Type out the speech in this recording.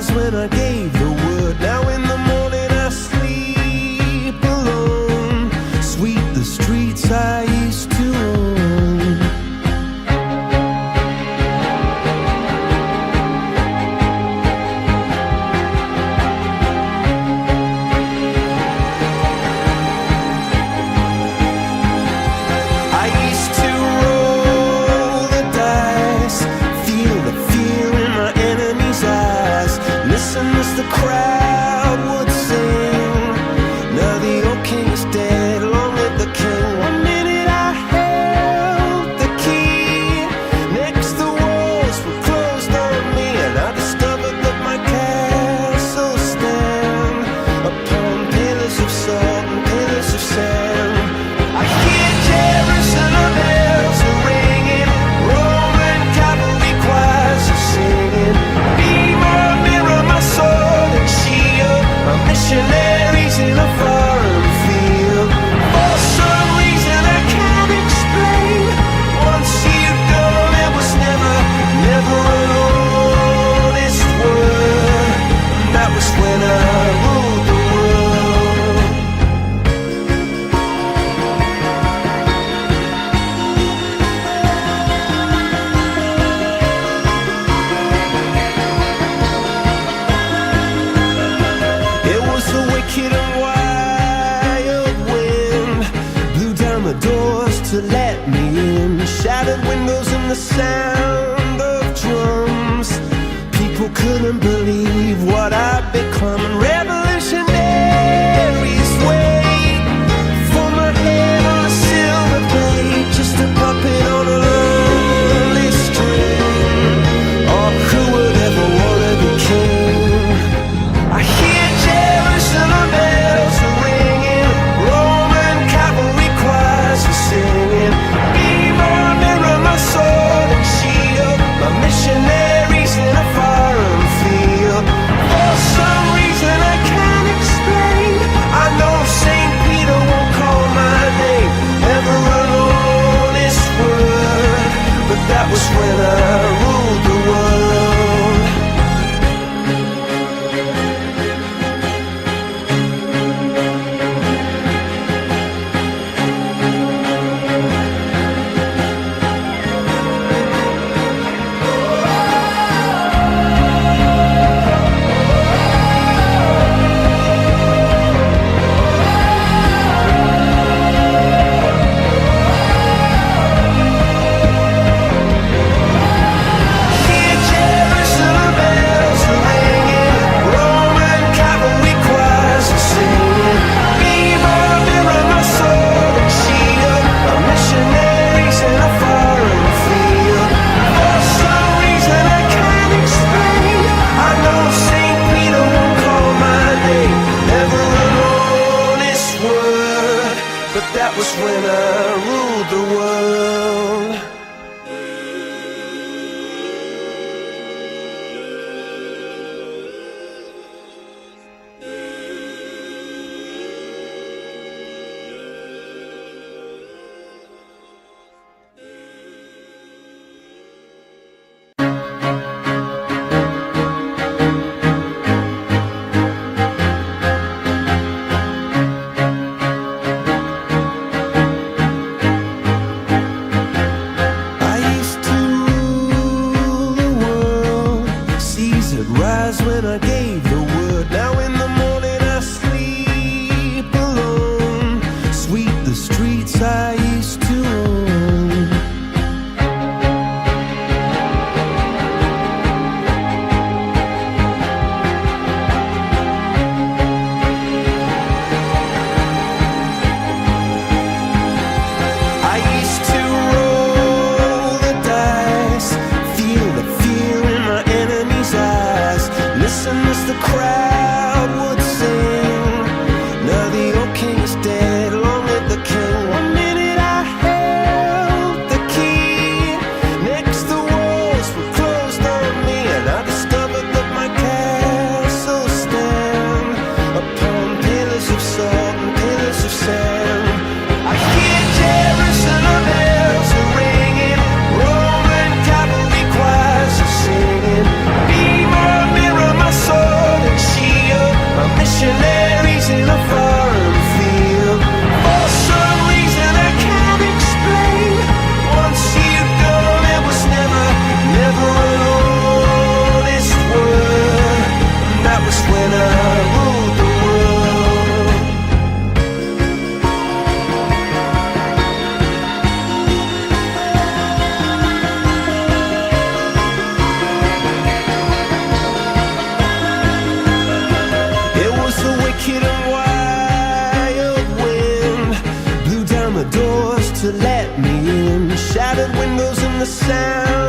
rise when I gave the word. Now in the morning I sleep alone. Sweep the streets I used to own. I used to roll the dice, feel the fear in my enemy's eyes, listen as the crowd would sing. Now the old king is dead, long live the king. One minute I held the key, next the walls were closed on me, and I discovered that my castle stand upon pillars of salt and pillars of sand. I hear Jerusalem bells are ringing, Roman cavalry choirs are singing. Be my mirror, my sword and shield, my missionaries in a foreign field. For some reason I can't explain, once you've gone it was never, never an honest word. And that was when I ruled the world. It was the wicked and wild wind, blew down the doors to let me in, shattered windows and the sound of drums. People couldn't believe what I'd become, and revolutionaries wait for my head on a silver plate, just a puppet on a lonely string. Oh, who would ever wanna be king? I hear Jerusalem bells are ringing, Roman cavalry choirs are singing. Be my mirror, my sword and shield, my missionaries in a foreign field. For some reason I can't explain, I know St. Peter won't call my name, never an honest word. But that was when I ruled the world. Hear Jerusalem bells are ringing, Roman cavalry choirs are singing. Be my mirror, my sword and shield, my missionaries in a foreign field. For some reason I can't explain, I know St. Peter won't call my name, never an honest word. But that was when I ruled the world. I used to rule the world, seas would rise when I gave the word. Now in the morning I sleep alone, sweep the streets I used to own. I used to roll the dice, feel the fear in my enemy's eyes, listen as the crowd would sing. Now the old king is dead, long live the king. One minute I held the key, next the walls were closed on me, and I discovered that my castle stand upon pillars of salt and pillars of sand. I hear Jerusalem bells are ringing, Roman cavalry choirs are singing. Be my mirror, my sword the sound